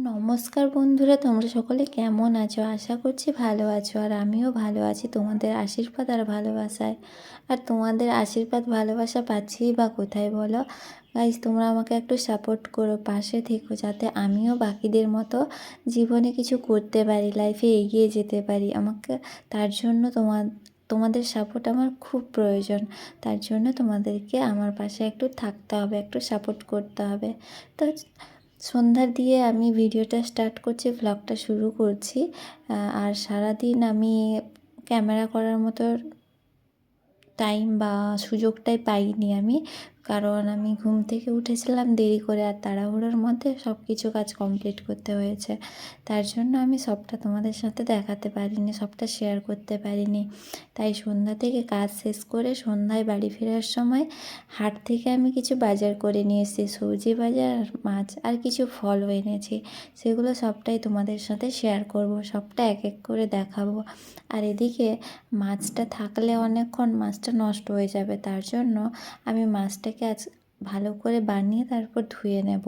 নমস্কার বন্ধুরা, তোমরা সকলে কেমন আছো? আশা করছি ভালো আছো, আর আমিও ভালো আছি তোমাদের আশীর্বাদ আর ভালোবাসায়। আর তোমাদের আশীর্বাদ ভালোবাসা পাচ্ছিই বা কোথায় বলো গাইস? তোমরা আমাকে একটু সাপোর্ট করো, পাশে থেকো, যাতে আমিও বাকিদের মতো জীবনে কিছু করতে পারি, লাইফে এগিয়ে যেতে পারি। আমাকে তার জন্য তোমাদের সাপোর্ট আমার খুব প্রয়োজন। তার জন্য তোমাদেরকে আমার পাশে একটু থাকতে হবে, একটু সাপোর্ট করতে হবে। তো সন্ধ্যার দিয়ে আমি ভিডিওটা স্টার্ট করছি, ভ্লগটা শুরু করছি। আর সারাদিন আমি ক্যামেরা করার মতো টাইম বা সুযোগটাই পাইনি আমি, কারণ আমি ঘুম থেকে উঠেছিলাম দেরি করে, আর তাড়াহুড়োর মধ্যে সব কিছু কাজ কমপ্লিট করতে হয়েছে। তার জন্য আমি সবটা তোমাদের সাথে দেখাতে পারিনি, সবটা শেয়ার করতে পারিনি। তাই সন্ধ্যা থেকে কাজ শেষ করে সন্ধ্যায় বাড়ি ফেরার সময় হাট থেকে আমি কিছু বাজার করে নিয়ে এসেছি, সবজি বাজার আর মাছ, আর কিছু ফলও এনেছি। সেগুলো সবটাই তোমাদের সাথে শেয়ার করব, সবটা এক এক করে দেখাবো। আর এদিকে মাছটা থাকলে অনেকক্ষণ মাছটা নষ্ট হয়ে যাবে, তার জন্য আমি মাছটাকে আজ ভালো করে বানিয়ে তারপর ধুয়ে নেব।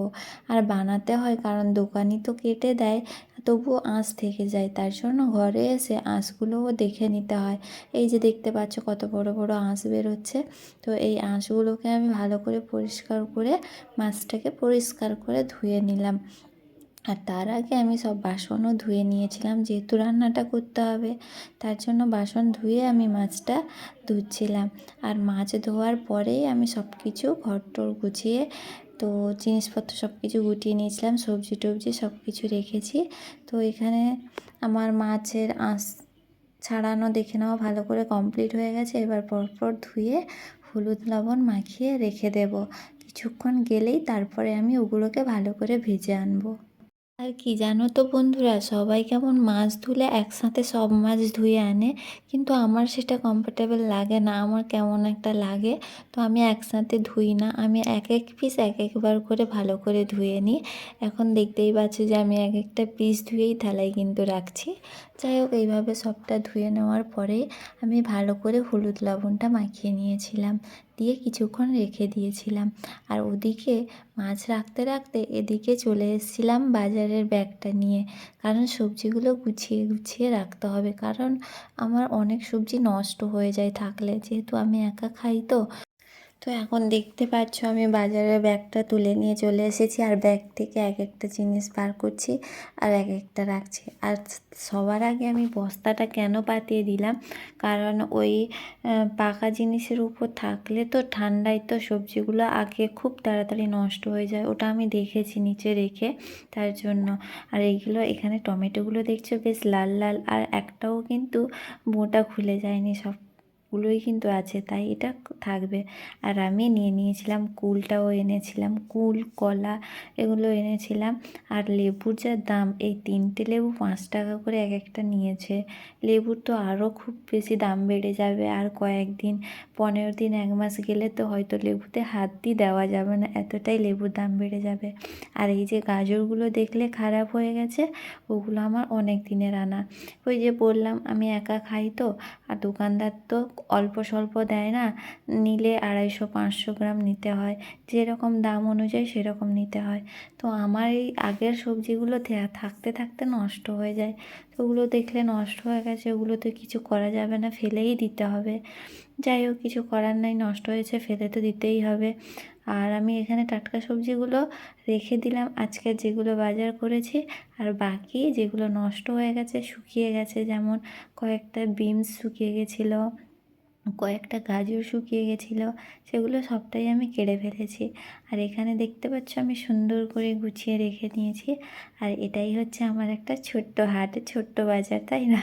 আর বানাতে হয়, কারণ দোকানি তো কেটে দেয়, তবুও আঁশ থেকে যায়, তার জন্য ঘরে এসে আঁশগুলোও দেখে নিতে হয়। এই যে দেখতে পাচ্ছ কত বড় বড় আঁশ বেরোচ্ছে। তো এই আঁশগুলোকে আমি ভালো করে পরিষ্কার করে মাছটাকে পরিষ্কার করে ধুয়ে নিলাম। আর তার আগে আমি সব বাসনও ধুয়ে নিয়েছিলাম, যেহেতু রান্নাটা করতে হবে, তার জন্য বাসন ধুয়ে আমি মাছটা ধুচ্ছিলাম। আর মাছ ধোয়ার পরেই আমি সব কিছু ঘরটর গুছিয়ে, তো জিনিসপত্র সব কিছু গুটিয়ে নিয়েছিলাম, সবজি টবজি সব কিছু রেখেছি। তো এখানে আমার মাছের আঁশ ছাড়ানো দেখে নেওয়া ভালো করে কমপ্লিট হয়ে গেছে। এবার পরপর ধুয়ে হলুদ লবণ মাখিয়ে রেখে দেব। কিছুক্ষণ গেলেই তারপরে আমি ওগুলোকে ভালো করে ভেজে আনবো। আর কি জানো তো বন্ধুরা, সবাই কেমন মাছ ধুলে একসাথে সব মাছ ধুয়ে আনে, কিন্তু আমার সেটা কমফোর্টেবল লাগে না, আমার কেমন একটা লাগে। তো আমি একসাথে ধুই না, আমি এক এক পিস এক একবার করে ভালো করে ধুয়ে নিই। এখন দেখতেই পাচ্ছ যে আমি এক একটা পিস ধুয়েই থালায় কিন্তু রাখছি। যাই হোক, এইভাবে সবটা ধুয়ে নেওয়ার পরে আমি ভালো করে হলুদ লবণটা মাখিয়ে নিয়েছিলাম, দিয়ে কিছুক্ষণ রেখে দিয়েছিলাম। আর ওদিকে মাছ রাখতে রাখতে এদিকে চলে এসেছিলাম বাজারের ব্যাগটা নিয়ে, কারণ সবজিগুলো গুছিয়ে গুছিয়ে রাখতে হবে, কারণ আমার অনেক সবজি নষ্ট হয়ে যায় থাকলে, যেহেতু আমি একা খাই। তো এখন দেখতে পাচ্ছ আমি বাজারের ব্যাগটা তুলে নিয়ে চলে এসেছি, আর ব্যাগ থেকে এক একটা জিনিস বার করছি আর এক একটা রাখছি। আর সবার আগে আমি বস্তাটা কেন পাতিয়ে দিলাম, কারণ ওই পাকা জিনিসের উপর থাকলে তো ঠান্ডায় তো সবজিগুলো আগে খুব তাড়াতাড়ি নষ্ট হয়ে যায়, ওটা আমি দেখেছি নিচে রেখে, তার জন্য। আর এইগুলো এখানে টমেটোগুলো দেখছো বেশ লাল লাল, আর একটাও কিন্তু বোঁটা খুলে যায়নি, সবগুলোই কিন্তু আছে, তাই এটা থাকবে। আর আমি নিয়ে নিয়েছিলাম কুলটাও এনেছিলাম, কুল কলা এগুলো এনেছিলাম। আর লেবুর যা দাম, এই 3টে লেবু 5 টাকা করে এক একটা নিয়েছে। লেবুর তো আরও খুব বেশি দাম বেড়ে যাবে, আর কয়েকদিন 15 দিন 1 মাস গেলে তো হয়তো লেবুতে হাতই দেওয়া যাবে না, এতটাই লেবুর দাম বেড়ে যাবে। আর এই যে গাজরগুলো দেখলে খারাপ হয়ে গেছে, ওগুলো আমার অনেক দিনের আনা। ওই যে বললাম আমি একা খাই তো, আর দোকানদার তো অল্প স্বল্প দেয় না, নিলে 250-500 গ্রাম নিতে হয়, যেরকম দাম অনুযায়ী সেরকম নিতে হয়। তো আমার এই আগের সবজিগুলো থাকতে থাকতে নষ্ট হয়ে যায়, তো ওগুলো দেখলে নষ্ট হয়ে গেছে, ওগুলো তো কিছু করা যাবে না, ফেলেই দিতে হবে। যাই হোক, কিছু করার নাই, নষ্ট হয়েছে, ফেলে তো দিতেই হবে। আর আমি এখানে টাটকা সবজিগুলো রেখে দিলাম, আজকে যেগুলো বাজার করেছি। আর বাকি যেগুলো নষ্ট হয়ে গেছে, শুকিয়ে গেছে, যেমন কয়েকটা বিনস শুকিয়ে গেছিলো, কয়েকটা গাজর শুকিয়ে গেছিলো, সেগুলো সবটাই আমি কেটে ফেলেছি। আর এখানে দেখতে পাচ্ছ আমি সুন্দর করে গুছিয়ে রেখে নিয়েছি। আর এটাই হচ্ছে আমার একটা ছোট্ট হাট, ছোট্ট বাজার, তাই না?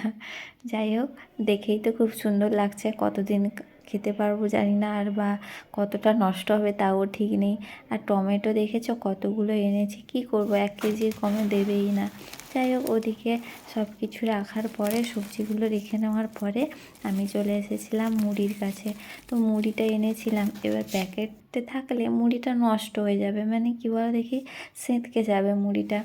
যাই হোক, দেখেই তো খুব সুন্দর লাগছে। কতদিন খেতে পারবো জানি না, আর বা কতটা নষ্ট হবে তাও ঠিক নেই। আর টমেটো দেখেছো কতগুলো এনেছি, কি করব, 1 কেজির কমে দেবেই না। যাই হোক, ওদিকে সব কিছু রাখার পরে, সবজিগুলো রেখে নেওয়ার পরে আমি চলে এসেছিলাম মুড়ির কাছে। তো মুড়িটা এনেছিলাম, এবার প্যাকেট রাখতে থাকলে মুড়িটা নষ্ট হয়ে যাবে, মানে কী বলো দেখি, সেঁতকে যাবে মুড়িটা।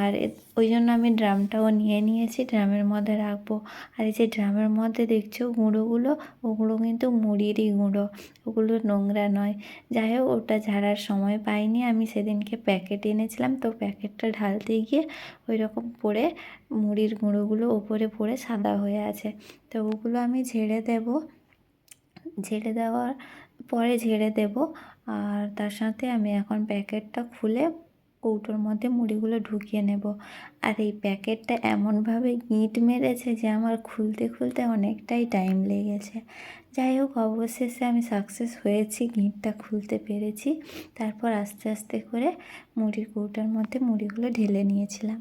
আর ওই জন্য আমি ড্রামটাও নিয়ে নিয়েছি, ড্রামের মধ্যে রাখবো। আর এই যে ড্রামের মধ্যে দেখছো গুঁড়োগুলো, ওগুলো কিন্তু মুড়িরই গুঁড়ো, ওগুলো নোংরা নয়। যাই হোক, ওটা ঝাড়ার সময় পাইনি, আমি সেদিনকে প্যাকেট এনেছিলাম, তো প্যাকেটটা ঢালতে গিয়ে ওই রকম পড়ে মুড়ির গুঁড়োগুলো ওপরে পড়ে সাদা হয়ে আছে। তো ওগুলো আমি ঝেড়ে দেবো, ঝেড়ে দেওয়ার পরে ঝেড়ে দেব। আর তার সাথে আমি এখন প্যাকেটটা খুলে কৌটোর মধ্যে মুড়িগুলো ঢুকিয়ে নেব। আর এই প্যাকেটটা এমনভাবে গিঁট মেরেছে যে আমার খুলতে খুলতে অনেকটাই টাইম লেগেছে। যাই হোক, অবশেষে আমি সাকসেস হয়েছি, গিঁটটা খুলতে পেরেছি। তারপর আস্তে আস্তে করে মুড়ির কৌটোর মধ্যে মুড়িগুলো ঢেলে নিয়েছিলাম।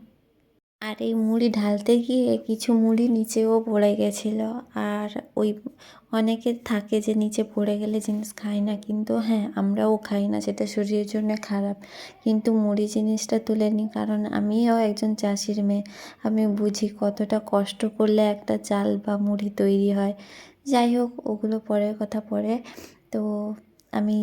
আর এই মুড়ি ঢালতে গিয়ে কিছু মুড়ি নিচেও পড়ে গেছিলো। আর ওই অনেকের থাকে যে নিচে পড়ে গেলে জিনিস খায় না, কিন্তু হ্যাঁ, আমরাও খাই না, সেটা শরীরের জন্য খারাপ। কিন্তু মুড়ি জিনিসটা তুলে নিই, কারণ আমিও একজন চাষির মেয়ে, আমি বুঝি কতটা কষ্ট করলে একটা চাল বা মুড়ি তৈরি হয়। যাই হোক, ওগুলো পরের কথা পরে। তো আমি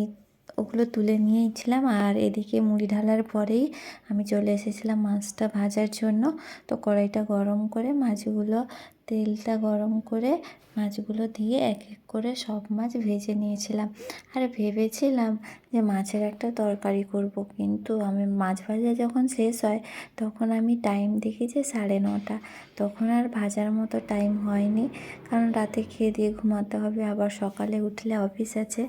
ওগুলো তুলে নিয়েছিলাম, আর এদিকে মুড়ি ঢালার পরেই আমি চলে এসেছিলাম মাছটা ভাজার জন্য। তো কড়াইটা গরম করে মাছগুলো, তেলটা গরম করে মাছগুলো দিয়ে এক এক করে সব মাছ ভেজে নিয়েছিলাম। আর ভেবেছিলাম যে মাছের একটা তরকারি করব, কিন্তু আমি মাছ ভাজা যখন শেষ হয় তখন আমি টাইম দেখি যে 9:30। তখন আর ভাজার মতো টাইম হয়নি, কারণ রাতে খেয়ে দিয়ে ঘুমাতে হবে, আবার সকালে উঠলে অফিস আছে।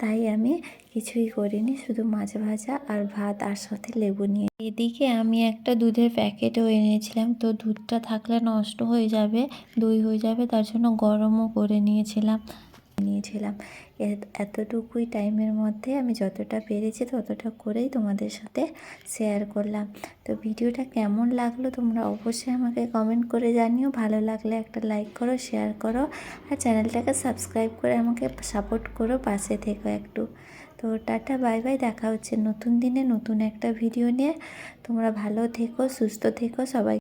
তাই আমি কিছুই করিনি, শুধু মাছ ভাজা আর ভাত, আর সাথে লেবু নিয়ে। এদিকে আমি একটা দুধের প্যাকেটও এনেছিলাম, তো দুধটা থাকলে নষ্ট হয়ে যাবে, দই হয়ে যাবে, তার জন্য গরমও করে নিয়েছিলাম। এতটুকুই টাইমের মধ্যে আমি যতটা পেরেছি ততটা করেই তোমাদের সাথে শেয়ার করলাম। তো ভিডিওটা কেমন লাগলো তোমরা অবশ্যই আমাকে কমেন্ট করে জানিও। ভালো লাগলে একটা লাইক করো, শেয়ার করো, আর চ্যানেলটাকে সাবস্ক্রাইব করে আমাকে সাপোর্ট করো, পাশে থেকো একটু। তো টাটা, বাই বাই, দেখা হচ্ছে নতুন দিনে নতুন একটা ভিডিও নিয়ে। তোমরা ভালো থেকো, সুস্থ থেকো সবাই।